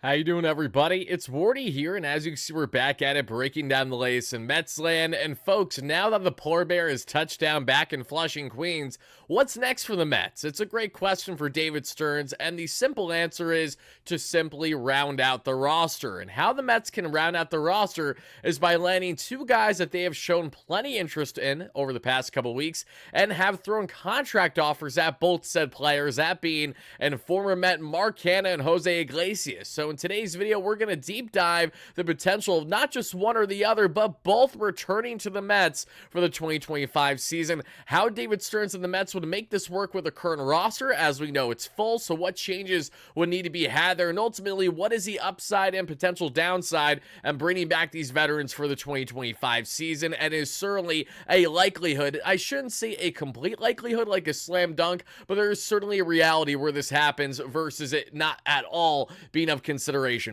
How you doing, everybody? It's Wardy here, and as you can see, we're back at it, breaking down the latest in Mets land. And folks, now that the polar bear is touched down back in Flushing, Queens, what's next for the Mets? It's a great question for David Stearns, and the simple answer is to simply round out the roster. And how the Mets can round out the roster is by landing two guys that they have shown plenty interest in over the past couple weeks and have thrown contract offers at both said players, that being and former Met Mark Canha and Jose Iglesias. So in today's video, we're going to deep dive the potential of not just one or the other, but both returning to the Mets for the 2025 season. How David Stearns and the Mets would make this work with the current roster, as we know it's full, so what changes would need to be had there, and ultimately, what is the upside and potential downside and bringing back these veterans for the 2025 season, and is certainly a likelihood. I shouldn't say a complete likelihood like a slam dunk, but there is certainly a reality where this happens versus it not at all being of consideration.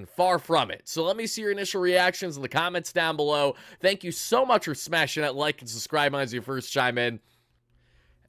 Far from it. So let me see your initial reactions in the comments down below. Thank you so much for smashing that like and subscribe as you first chime in.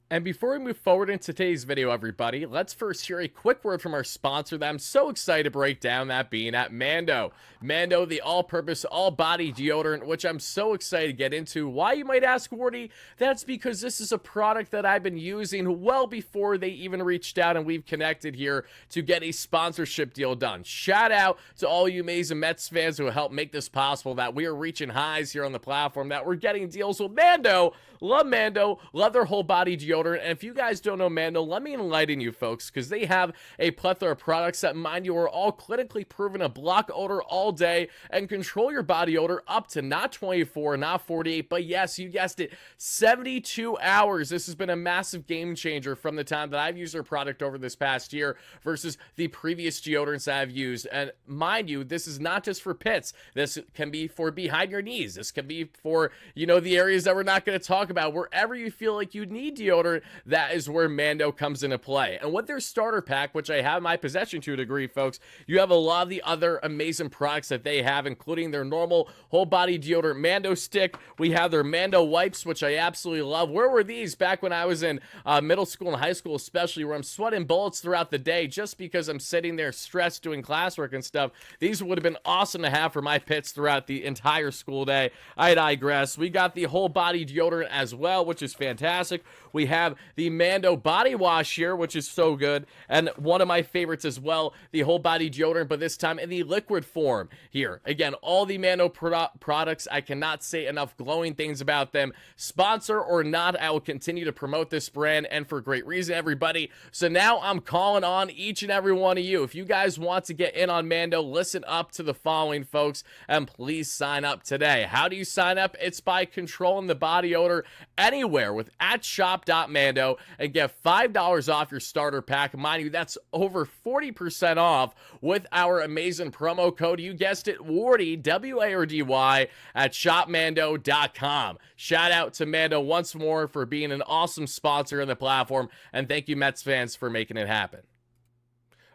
And before we move forward into today's video, everybody, let's first hear a quick word from our sponsor that I'm so excited to break down, that being at Mando. Mando, the all-purpose, all-body deodorant, which I'm so excited to get into. Why, you might ask, Wardy? That's because this is a product that I've been using well before they even reached out and we've connected here to get a sponsorship deal done. Shout out to all you amazing Mets fans who helped make this possible, that we are reaching highs here on the platform, that we're getting deals with Mando. Mando, love their whole body deodorant. And if you guys don't know Mando, let me enlighten you folks, because they have a plethora of products that, mind you, are all clinically proven to block odor all day and control your body odor up to not 24, not 48, but yes, you guessed it, 72 hours. This has been a massive game changer from the time that I've used their product over this past year versus the previous deodorants that I've used. And mind you, this is not just for pits. This can be for behind your knees. This can be for, the areas that we're not going to talk about. Wherever you feel like you need deodorant, that is where Mando comes into play. And with their starter pack, which I have in my possession to a degree, folks, you have a lot of the other amazing products that they have, including their normal whole body deodorant Mando stick. We have their Mando wipes, which I absolutely love. Where were these back when I was in middle school and high school, especially, where I'm sweating bullets throughout the day just because I'm sitting there stressed doing classwork and stuff? These would have been awesome to have for my pits throughout the entire school day. I digress. We got the whole body deodorant as well, which is fantastic. We have the Mando body wash here, which is so good, and one of my favorites as well, the whole body deodorant, but this time in the liquid form here. Again, all the Mando products, I cannot say enough glowing things about them. Sponsor or not, I will continue to promote this brand, and for great reason, everybody. So now I'm calling on each and every one of you. If you guys want to get in on Mando, listen up to the following, folks, and please sign up today. How do you sign up? It's by controlling the body odor anywhere with @shop.mando and get $5 off your starter pack. Mind you, that's over 40% off with our amazing promo code. You guessed it, Wardy, W-A-R-D-Y, at shopmando.com. Shout out to Mando once more for being an awesome sponsor on the platform, and thank you, Mets fans, for making it happen.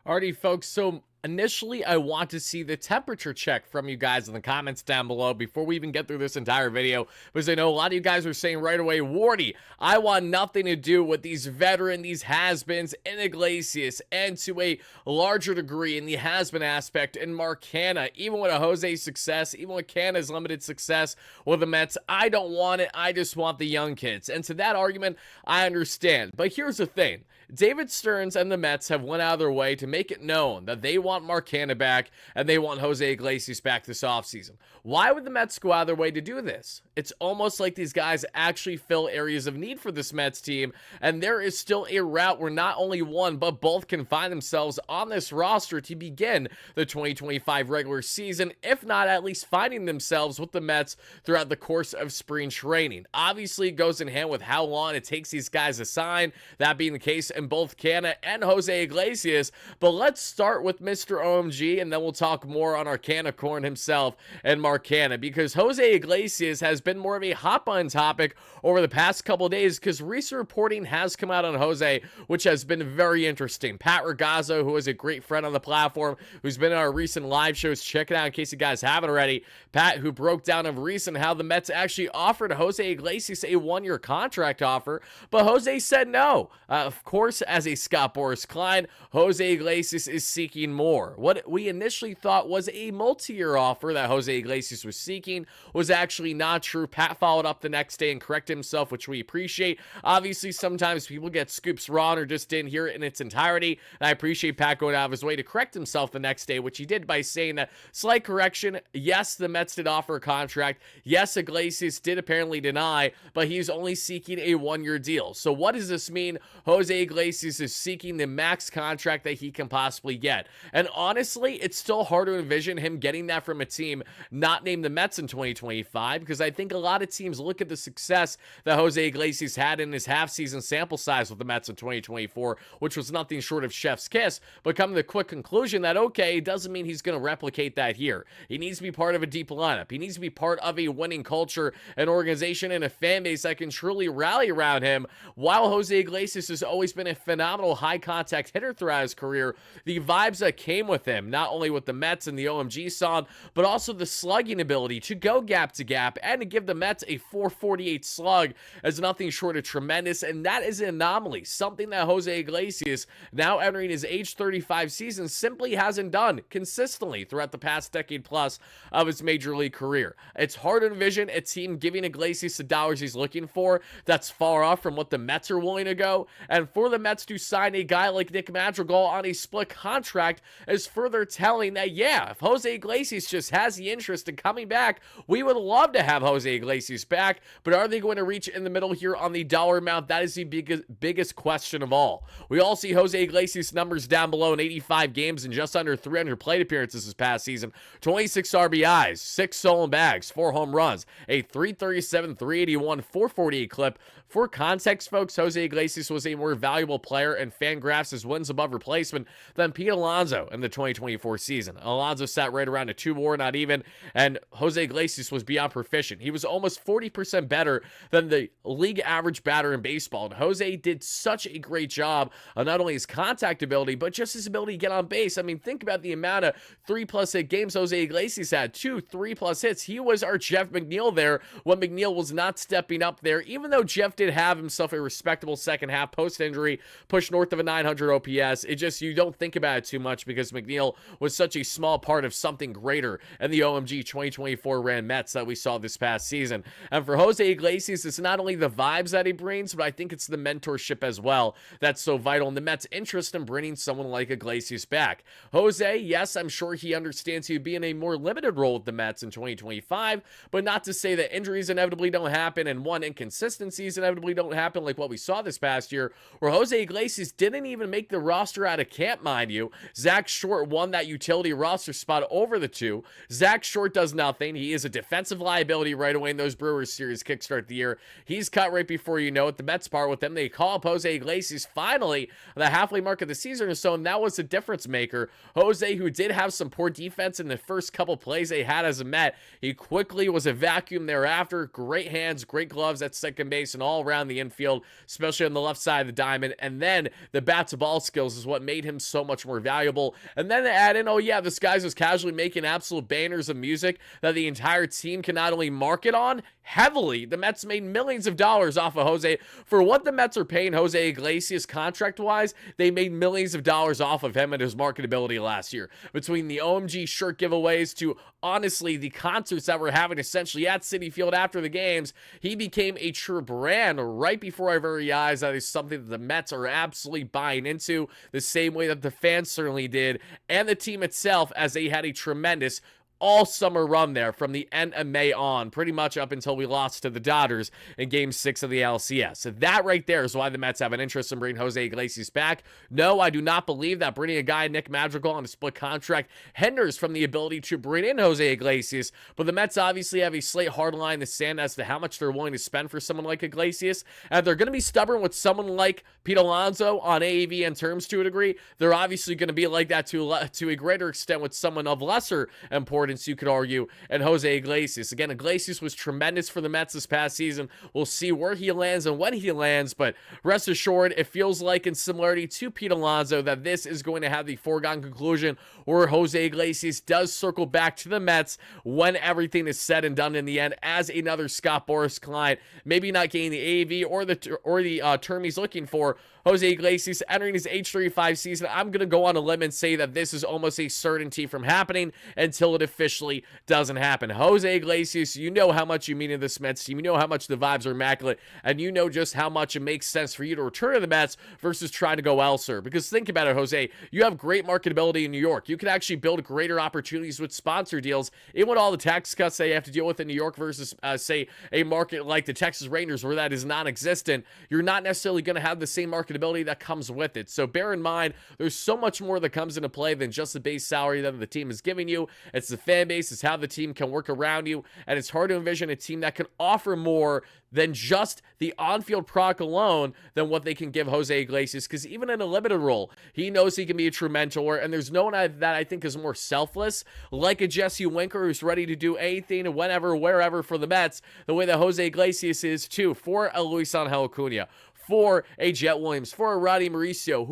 Alrighty, folks, so initially, I want to see the temperature check from you guys in the comments down below before we even get through this entire video, because I know a lot of you guys are saying right away, Wardy, I want nothing to do with these these has-beens in Iglesias, and to a larger degree in the has-been aspect in Mark Canha. Even with a Jose's success, even with Canha's limited success with the Mets, I don't want it. I just want the young kids. And to that argument, I understand. But here's the thing. David Stearns and the Mets have went out of their way to make it known that they want Mark Canha back and they want Jose Iglesias back this offseason. Why would the Mets go out of their way to do this? It's almost like these guys actually fill areas of need for this Mets team, and there is still a route where not only one, but both can find themselves on this roster to begin the 2025 regular season, if not at least finding themselves with the Mets throughout the course of spring training. Obviously, it goes in hand with how long it takes these guys to sign, that being the case in both Canha and Jose Iglesias. But let's start with Mr. OMG, and then we'll talk more on our Canha corn himself and Mark Canha, because Jose Iglesias has been more of a hot button topic over the past couple days, because recent reporting has come out on Jose, which has been very interesting. Pat Ragazzo, who is a great friend on the platform, who's been in our recent live shows, check it out in case you guys haven't already. Pat, who broke down of recent how the Mets actually offered Jose Iglesias a one-year contract offer, but Jose said no. Of course, course, as a Scott Boras client, Jose Iglesias is seeking more. What we initially thought was a multi-year offer that Jose Iglesias was seeking was actually not true. Pat followed up the next day and corrected himself, which we appreciate. Obviously, sometimes people get scoops wrong or just didn't hear it in its entirety, and I appreciate Pat going out of his way to correct himself the next day, which he did by saying that, slight correction, yes, the Mets did offer a contract. Yes, Iglesias did apparently deny, but he's only seeking a one-year deal. So what does this mean? Jose Iglesias is seeking the max contract that he can possibly get. And honestly, it's still hard to envision him getting that from a team not named the Mets in 2025, because I think a lot of teams look at the success that Jose Iglesias had in his half-season sample size with the Mets in 2024, which was nothing short of chef's kiss, but come to the quick conclusion that, okay, it doesn't mean he's going to replicate that here. He needs to be part of a deep lineup. He needs to be part of a winning culture, an organization, and a fan base that can truly rally around him. While Jose Iglesias has always been a phenomenal high-contact hitter throughout his career, the vibes that came with him, not only with the Mets and the OMG song, but also the slugging ability to go gap to gap and to give the Mets a 448 slug is nothing short of tremendous, and that is an anomaly, something that Jose Iglesias, now entering his age 35 season, simply hasn't done consistently throughout the past decade plus of his major league career. It's hard to envision a team giving Iglesias the dollars he's looking for. That's far off from what the Mets are willing to go, and for the Mets to sign a guy like Nick Madrigal on a split contract is further telling that, yeah, if Jose Iglesias just has the interest in coming back, we would love to have Jose Iglesias back, but are they going to reach in the middle here on the dollar amount? That is the biggest question of all. We all see Jose Iglesias' numbers down below in 85 games and just under 300 plate appearances this past season, 26 RBIs, 6 stolen bags, 4 home runs, a 337, 381, 448 clip. For context, folks, Jose Iglesias was a more valuable player and Fangraphs his wins above replacement than Pete Alonso in the 2024 season. Alonso sat right around a 2 WAR, not even, and Jose Iglesias was beyond proficient. He was almost 40% better than the league average batter in baseball, and Jose did such a great job on not only his contact ability, but just his ability to get on base. I mean, think about the amount of 3+ hit games Jose Iglesias had, 2 3+ hits. He was our Jeff McNeil there when McNeil was not stepping up there, even though Jeff did have himself a respectable second half post-injury, pushed north of a 900 OPS. It just, you don't think about it too much because McNeil was such a small part of something greater in the OMG 2024 ran Mets that we saw this past season. And for Jose Iglesias, it's not only the vibes that he brings, but I think it's the mentorship as well that's so vital in the Mets' interest in bringing someone like Iglesias back. Jose, yes, I'm sure he understands he'd be in a more limited role with the Mets in 2025, but not to say that injuries inevitably don't happen and inconsistencies inevitably don't happen like what we saw this past year, where Jose Iglesias didn't even make the roster out of camp, mind you. Zach Short won that utility roster spot over the two. Zach Short does nothing. He is a defensive liability right away in those Brewers series kickstart the year. He's cut right before you know it. The Mets part with them. They call up Jose Iglesias finally the halfway mark of the season or so, and that was a difference maker. Jose, who did have some poor defense in the first couple plays they had as a Met, he quickly was a vacuum thereafter. Great hands, great gloves at second base and all around the infield, especially on the left side of the diamond. And then the bat-to-ball skills is what made him so much more valuable. And then to add in, oh yeah, this guy's just casually making absolute bangers of music that the entire team can not only market on heavily. The Mets made millions of dollars off of Jose. For what the Mets are paying Jose Iglesias contract-wise, they made millions of dollars off of him and his marketability last year. Between the OMG shirt giveaways to, honestly, the concerts that we're having essentially at Citi Field after the games, he became a true brand right before our very eyes. That is something that the Mets are absolutely buying into, the same way that the fans certainly did, and the team itself, as they had a tremendous all summer run there from the end of May on, pretty much up until we lost to the Dodgers in Game 6 of the LCS. So that right there is why the Mets have an interest in bringing Jose Iglesias back. No, I do not believe that bringing a guy, Nick Madrigal, on a split contract hinders from the ability to bring in Jose Iglesias, but the Mets obviously have a slight hard line in the sand as to how much they're willing to spend for someone like Iglesias, and they're going to be stubborn with someone like Pete Alonso on AAV and terms to a degree. They're obviously going to be like that to a greater extent with someone of lesser importance, you could argue, and Jose Iglesias. Again, Iglesias was tremendous for the Mets this past season. We'll see where he lands and when he lands, but rest assured, it feels like, in similarity to Pete Alonso, that this is going to have the foregone conclusion where Jose Iglesias does circle back to the Mets when everything is said and done in the end as another Scott Boras client. Maybe not getting the AAV or the term he's looking for. Jose Iglesias entering his age 35 season. I'm going to go on a limb and say that this is almost a certainty from happening until it officially doesn't happen. Jose Iglesias, you know how much you mean to this Mets team. You know how much the vibes are immaculate, and you know just how much it makes sense for you to return to the Mets versus trying to go elsewhere. Because think about it, Jose, you have great marketability in New York. You can actually build greater opportunities with sponsor deals, even with all the tax cuts they have to deal with in New York versus, say, a market like the Texas Rangers where that is non-existent. You're not necessarily going to have the same marketability that comes with it. So bear in mind, there's so much more that comes into play than just the base salary that the team is giving you. It's the fan base, it's how the team can work around you, and it's hard to envision a team that can offer more than just the on-field product alone than what they can give Jose Iglesias, because even in a limited role, he knows he can be a true mentor, and there's no one that I think is more selfless, like a Jesse Winker who's ready to do anything, whenever, wherever for the Mets, the way that Jose Iglesias is too, for a Luis Angel Acuna, for a Jet Williams, for a Roddy Mauricio,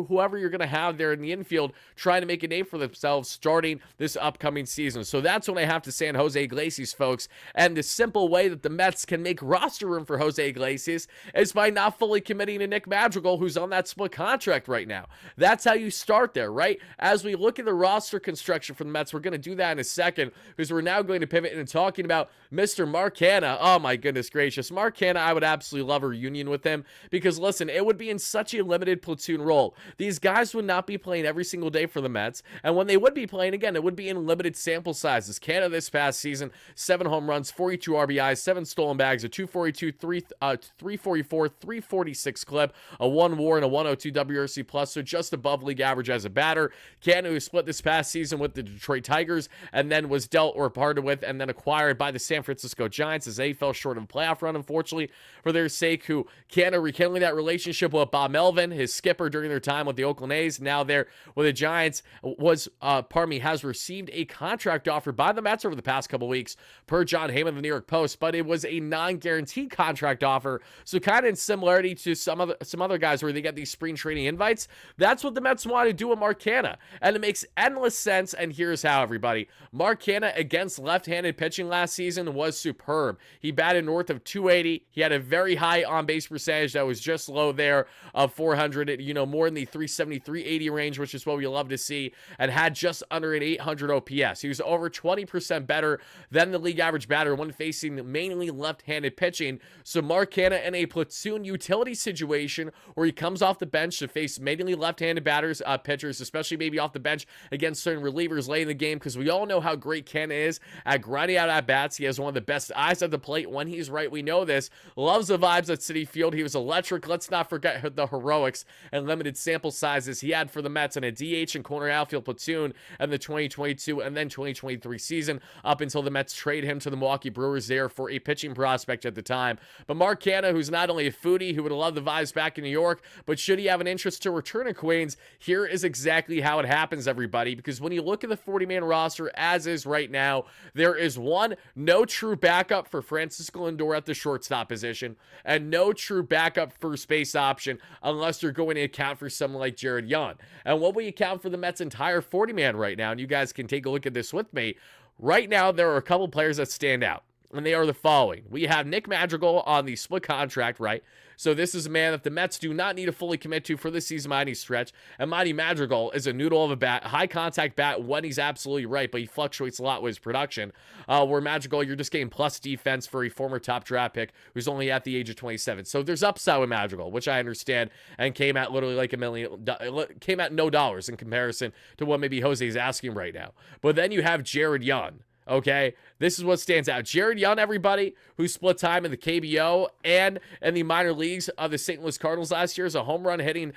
whoever you're going to have there in the infield trying to make a name for themselves starting this upcoming season. So that's what I have to say on Jose Iglesias, folks. And the simple way that the Mets can make roster room for Jose Iglesias is by not fully committing to Nick Madrigal, who's on that split contract right now. That's how you start there, right? As we look at the roster construction for the Mets, we're going to do that in a second, because we're now going to pivot into talking about Mr. Mark Canha. Oh my goodness gracious. Mark Canha, I would absolutely love a reunion with him. Because listen, it would be in such a limited platoon role. These guys would not be playing every single day for the Mets, and when they would be playing, again, it would be in limited sample sizes. Canha this past season, 7 home runs, 42 RBIs, 7 stolen bags, a 242, 344, 346 clip, a 1 WAR, and a 102 WRC plus, so just above league average as a batter. Canha, who split this past season with the Detroit Tigers, and then was dealt or parted with, and then acquired by the San Francisco Giants as they fell short of a playoff run, unfortunately, for their sake, who Canha rekindling that relationship with Bob Melvin, his skipper during their time with the Oakland A's, now there with the Giants, has received a contract offer by the Mets over the past couple weeks, per John Heyman of the New York Post, but it was a non-guaranteed contract offer, so kind of in similarity to some other guys where they get these spring training invites. That's what the Mets want to do with Mark Canha, and it makes endless sense, and here's how, everybody. Mark Canha against left-handed pitching last season was superb. He batted north of 280, he had a very high on-base percentage that was just low there of 400, more in the 370, 380 range, which is what we love to see, and had just under an 800 OPS. He was over 20% better than the league average batter when facing mainly left-handed pitching. So Mark Canha in a platoon utility situation where he comes off the bench to face mainly left-handed pitchers, especially maybe off the bench against certain relievers late in the game, because we all know how great Canha is at grinding out at-bats. He has one of the best eyes at the plate when he's right. We know this. Loves the vibes at Citi Field. He was electric. Let's not forget the heroics and limited sample sizes he had for the Mets in a DH and corner outfield platoon in the 2022 and then 2023 season, up until the Mets trade him to the Milwaukee Brewers there for a pitching prospect at the time. But Mark Canha, who's not only a foodie who would love the vibes back in New York, but should he have an interest to return to Queens, here is exactly how it happens, everybody. Because when you look at the 40-man roster as is right now, there is no true backup for Francisco Lindor at the shortstop position, and no true backup first base option unless you're going to account for someone like Jared Young. And what we account for the Mets' entire 40-man right now, and you guys can take a look at this with me, right now there are a couple players that stand out, and they are the following. We have Nick Madrigal on the split contract, right? So this is a man that the Mets do not need to fully commit to for this season by any stretch. And Mighty Madrigal is a noodle of a bat, high contact bat when he's absolutely right, but he fluctuates a lot with his production. Where Madrigal, you're just getting plus defense for a former top draft pick who's only at the age of 27. So there's upside with Madrigal, which I understand, and came at literally like came at no dollars in comparison to what maybe Jose is asking right now. But then you have Jared Young. Okay, this is what stands out. Jared Young, everybody, who split time in the KBO and in the minor leagues of the St. Louis Cardinals last year as a home run hitting,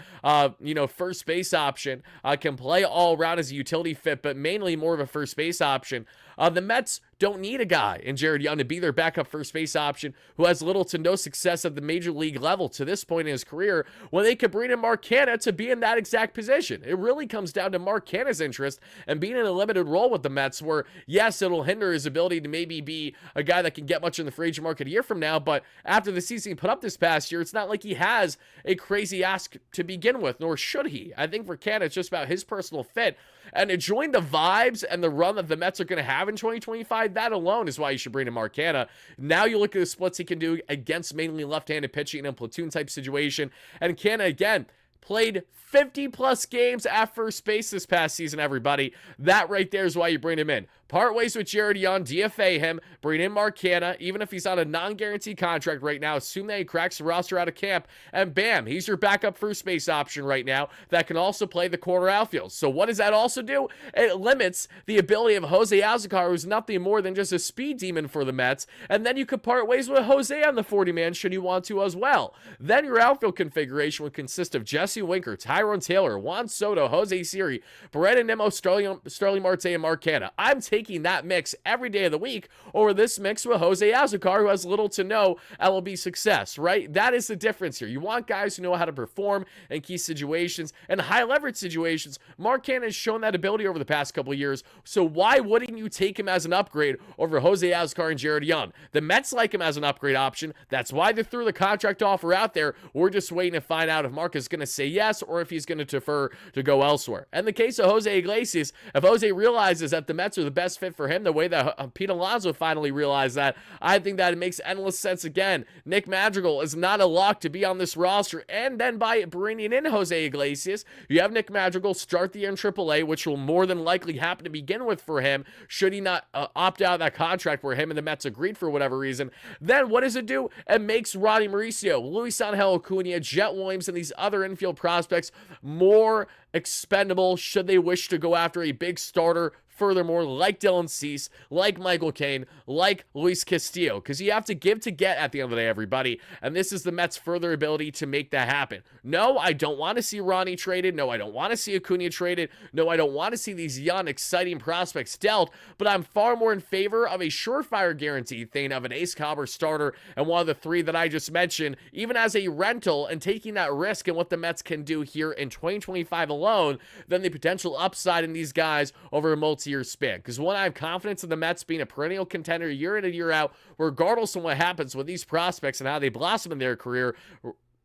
first base option, can play all around as a utility fit, but mainly more of a first base option. The Mets don't need a guy in Jared Young to be their backup first base option who has little to no success at the major league level to this point in his career, when they could bring in Mark Canha to be in that exact position. It really comes down to Mark Canha's interest and being in a limited role with the Mets, where yes, it'll hinder his ability to maybe be a guy that can get much in the free agent market a year from now, but after the season he put up this past year, it's not like he has a crazy ask to begin with, nor should he. I think for Canha, it's just about his personal fit And to join the vibes and the run that the Mets are going to have in 2025, that alone is why you should bring in Mark Canha. Now you look at the splits he can do against mainly left-handed pitching in a platoon type situation. And Canha, again, played 50 plus games at first base this past season, everybody. That right there is why you bring him in. Part ways with WardyNYM, DFA him, bring in Mark Canha, even if he's on a non-guaranteed contract right now, assume that he cracks the roster out of camp, and bam, he's your backup first base option right now that can also play the corner outfield. So what does that also do? It limits the ability of Jose Azocar, who's nothing more than just a speed demon for the Mets, and then you could part ways with Jose on the 40-man should you want to as well. Then your outfield configuration would consist of Jesse Winker, Tyrone Taylor, Juan Soto, Jose Siri, Brandon Nimmo, Starling Marte, and Mark Canha. I'm taking that mix every day of the week over this mix with Jose Azocar, who has little to no MLB success, right? That is the difference here. You want guys who know how to perform in key situations and high leverage situations. Mark Canha has shown that ability over the past couple of years, so why wouldn't you take him as an upgrade over Jose Azocar and WardyNYM? The Mets like him as an upgrade option. That's why they threw the contract offer out there. We're just waiting to find out if Mark is going to say yes or if he's going to defer to go elsewhere. And the case of Jose Iglesias, if Jose realizes that the Mets are the best fit for him, the way that Pete Alonso finally realized that, I think that it makes endless sense again. Nick Madrigal is not a lock to be on this roster, and then by bringing in Jose Iglesias, you have Nick Madrigal start the year in AAA, which will more than likely happen to begin with for him, should he not opt out of that contract where him and the Mets agreed for whatever reason. Then what does it do? It makes Roddy Mauricio, Luis Angel Acuna, Jet Williams, and these other infield prospects more expendable should they wish to go after a big starter. Furthermore, like Dylan Cease, like Michael Cain, like Luis Castillo, because you have to give to get at the end of the day, everybody, and this is the Mets' further ability to make that happen. No, I don't want to see Ronnie traded. No, I don't want to see Acuna traded. No, I don't want to see these young, exciting prospects dealt, but I'm far more in favor of a surefire guaranteed thing of an ace caliber starter and one of the three that I just mentioned, even as a rental and taking that risk and what the Mets can do here in 2025 alone, than the potential upside in these guys over a multi-year span. Because one, I have confidence in the Mets being a perennial contender year in and year out, regardless of what happens with these prospects and how they blossom in their career,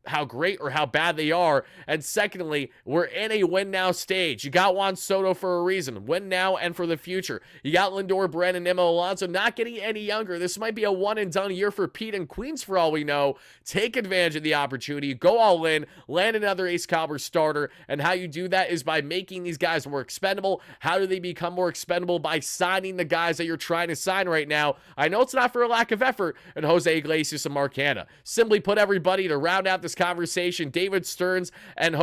how great or how bad they are. And secondly, we're in a win now stage. You got Juan Soto for a reason. Win now and for the future. You got Lindor, Brandon Nimmo, Alonso not getting any younger. This might be a one and done year for Pete and Queens for all we know. Take advantage of the opportunity. Go all in. Land another ace caliber starter. And how you do that is by making these guys more expendable. How do they become more expendable? By signing the guys that you're trying to sign right now. I know it's not for a lack of effort in Jose Iglesias and Mark Canha. Simply put, everybody, to round out this conversation, David Stearns and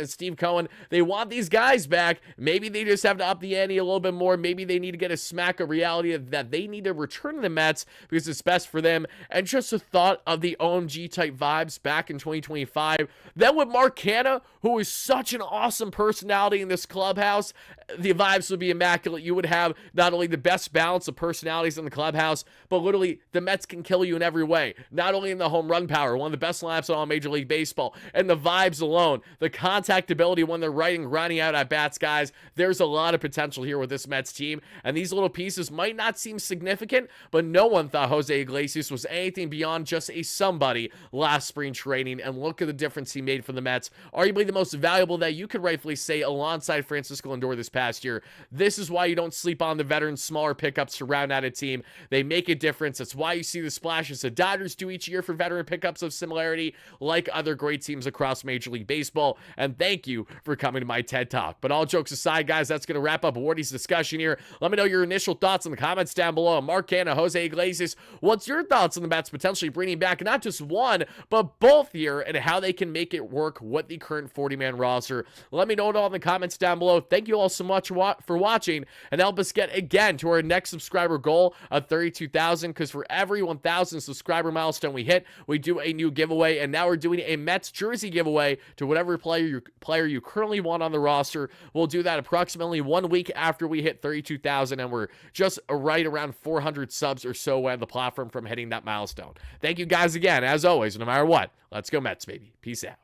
Steve Cohen, they want these guys back. Maybe they just have to up the ante a little bit more. Maybe they need to get a smack of reality that they need to return to the Mets because it's best for them. And just the thought of the OMG type vibes back in 2025. Then with Mark Canha, who is such an awesome personality in this clubhouse, the vibes would be immaculate. You would have not only the best balance of personalities in the clubhouse, but literally the Mets can kill you in every way. Not only in the home run power, one of the best lineups in all Major League Baseball, and the vibes alone, the contact ability when they're grinding out at bats, guys. There's a lot of potential here with this Mets team, and these little pieces might not seem significant, but no one thought Jose Iglesias was anything beyond just a somebody last spring training, and look at the difference he made for the Mets. Arguably the most valuable that you could rightfully say alongside Francisco Lindor this past year. This is why you don't sleep on the veteran smaller pickups to round out a team. They make a difference. That's why you see the splashes the Dodgers do each year for veteran pickups of similarity, like other great teams across Major League Baseball. And thank you for coming to my TED Talk. But all jokes aside, guys, that's going to wrap up Wardy's discussion here. Let me know your initial thoughts in the comments down below. Mark Canha, Jose Iglesias, what's your thoughts on the Mets potentially bringing back not just one, but both here, and how they can make it work with the current 40-man roster? Let me know it all in the comments down below. Thank you all so much for watching, and help us get again to our next subscriber goal of 32,000, because for every 1,000 subscriber milestone we hit, we do a new giveaway, and now we're doing a Mets jersey giveaway to whatever player you currently want on the roster. We'll do that approximately 1 week after we hit 32,000, and we're just right around 400 subs or so on the platform from hitting that milestone. Thank you guys again, as always. No matter what, let's go Mets, baby. Peace out.